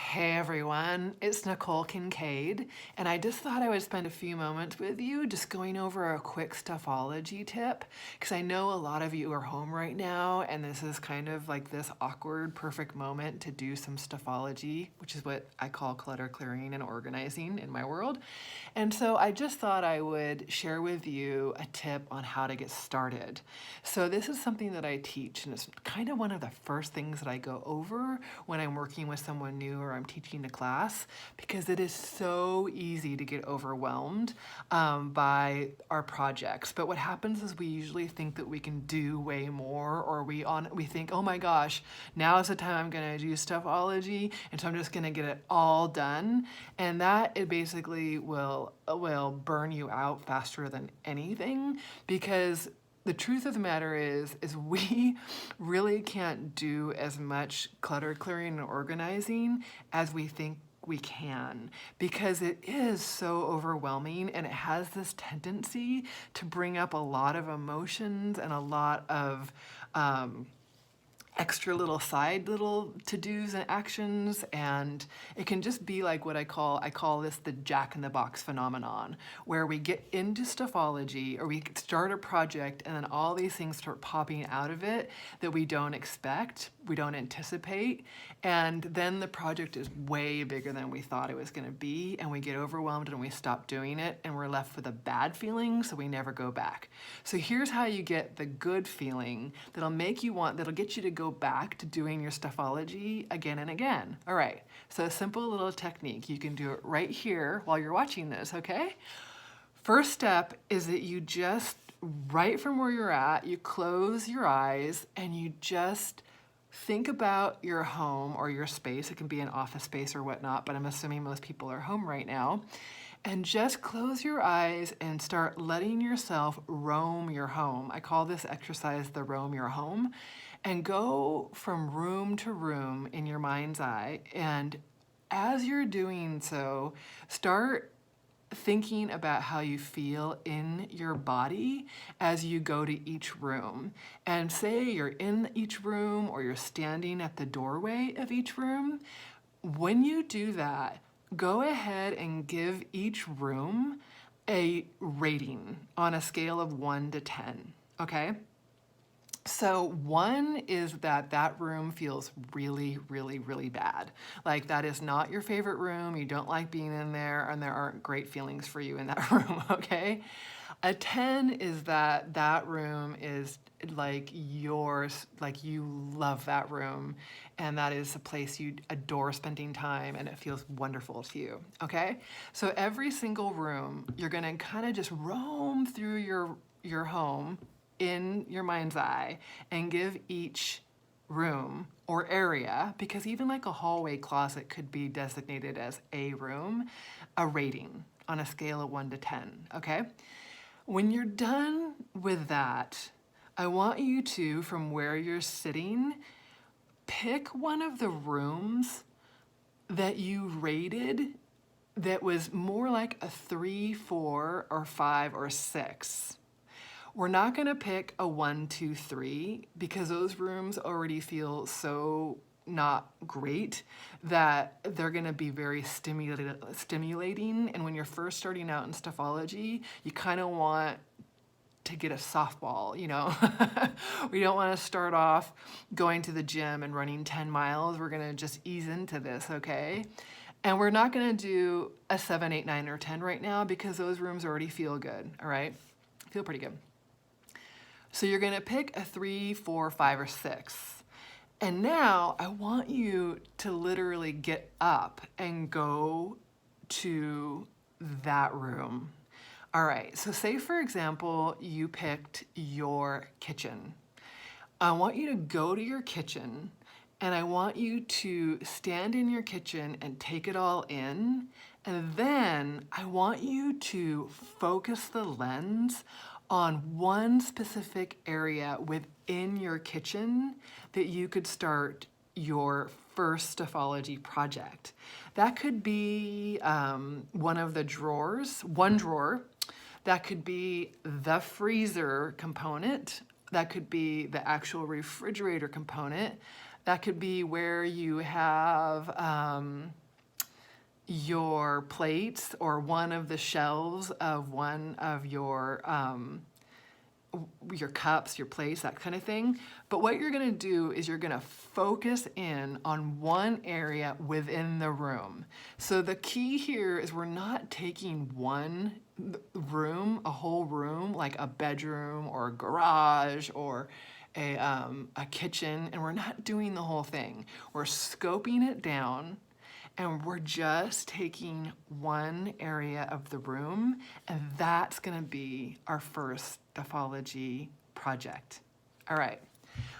Hey everyone, it's Nicole Kincaid, and I just thought I would spend a few moments with you just going over a quick stuffology tip because I know a lot of you are home right now, and this is kind of like this awkward, perfect moment to do some stuffology, which is what I call clutter clearing and organizing in my world. And so I just thought I would share with you a tip on how to get started. So this is something that I teach, and it's kind of one of the first things that I go over when I'm working with someone new or I'm teaching a class, because it is so easy to get overwhelmed by our projects. But what happens is we usually think that we can do way more, or we think, oh my gosh, now is the time I'm gonna do stuffology, and so I'm just gonna get it all done. And that it basically will burn you out faster than anything, because the truth of the matter is we really can't do as much clutter clearing and organizing as we think we can, because it is so overwhelming, and it has this tendency to bring up a lot of emotions and a lot of extra little side little to-dos and actions, and it can just be like what I call this the Jack in the Box phenomenon, where we get into stuffology or we start a project and then all these things start popping out of it that we don't expect, we don't anticipate, and then the project is way bigger than we thought it was going to be, and we get overwhelmed and we stop doing it, and we're left with a bad feeling, so we never go back. So here's how you get the good feeling that'll get you to go back to doing your stuffology again and again. All right, so a simple little technique. You can do it right here while you're watching this, okay? First step is that you just, right from where you're at, you close your eyes and you just think about your home or your space. It can be an office space or whatnot, but I'm assuming most people are home right now. And just close your eyes and start letting yourself roam your home. I call this exercise the roam your home. And go from room to room in your mind's eye. And as you're doing so, start thinking about how you feel in your body as you go to each room. And say you're in each room or you're standing at the doorway of each room. When you do that, go ahead and give each room a rating on a scale of 1 to 10, okay? So 1 is that room feels really, really, really bad. Like that is not your favorite room, you don't like being in there, and there aren't great feelings for you in that room, okay? A 10 is that room is like yours, like you love that room, and that is a place you adore spending time, and it feels wonderful to you, okay? So every single room, you're gonna kind of just roam through your home in your mind's eye and give each room or area, because even like a hallway closet could be designated as a room, a rating on a scale of 1 to 10, okay? When you're done with that, I want you to, from where you're sitting, pick one of the rooms that you rated that was more like a 3, 4, or 5, or 6. We're not gonna pick a 1, 2, 3 because those rooms already feel so not great that they're gonna be very stimulating. And when you're first starting out in stuffology, you kind of want to get a softball, you know? We don't want to start off going to the gym and running 10 miles. We're gonna just ease into this, okay? And we're not gonna do a 7, 8, 9, or 10 right now because those rooms already feel good, all right? Feel pretty good. So you're gonna pick a 3, 4, 5, or 6. And now I want you to literally get up and go to that room. All right, so say for example, you picked your kitchen. I want you to go to your kitchen, and I want you to stand in your kitchen and take it all in. And then I want you to focus the lens on one specific area within your kitchen that you could start your first stuffology project. That could be one of the drawers, one drawer. That could be the freezer component. That could be the actual refrigerator component. That could be where you have your plates or one of the shelves of one of your cups, your plates, that kind of thing. But what you're gonna do is you're gonna focus in on one area within the room. So the key here is we're not taking one room, a whole room, like a bedroom or a garage or a kitchen, and we're not doing the whole thing. We're scoping it down, and we're just taking one area of the room, and that's gonna be our first Stuffology project. All right,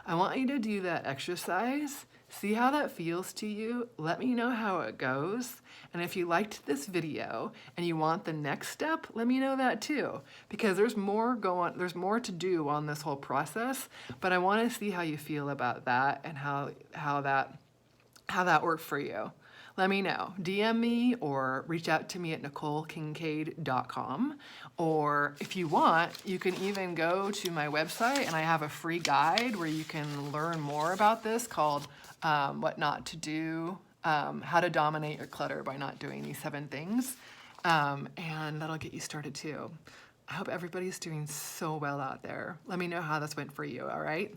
I want you to do that exercise. See how that feels to you. Let me know how it goes. And if you liked this video and you want the next step, let me know that too, because there's more to do on this whole process, but I want to see how you feel about that and how that worked for you. Let me know. DM me or reach out to me at NicoleKincaid.com. Or if you want, you can even go to my website and I have a free guide where you can learn more about this called What Not to Do, How to Dominate Your Clutter by Not Doing These 7 Things. And that'll get you started too. I hope everybody's doing so well out there. Let me know how this went for you, all right?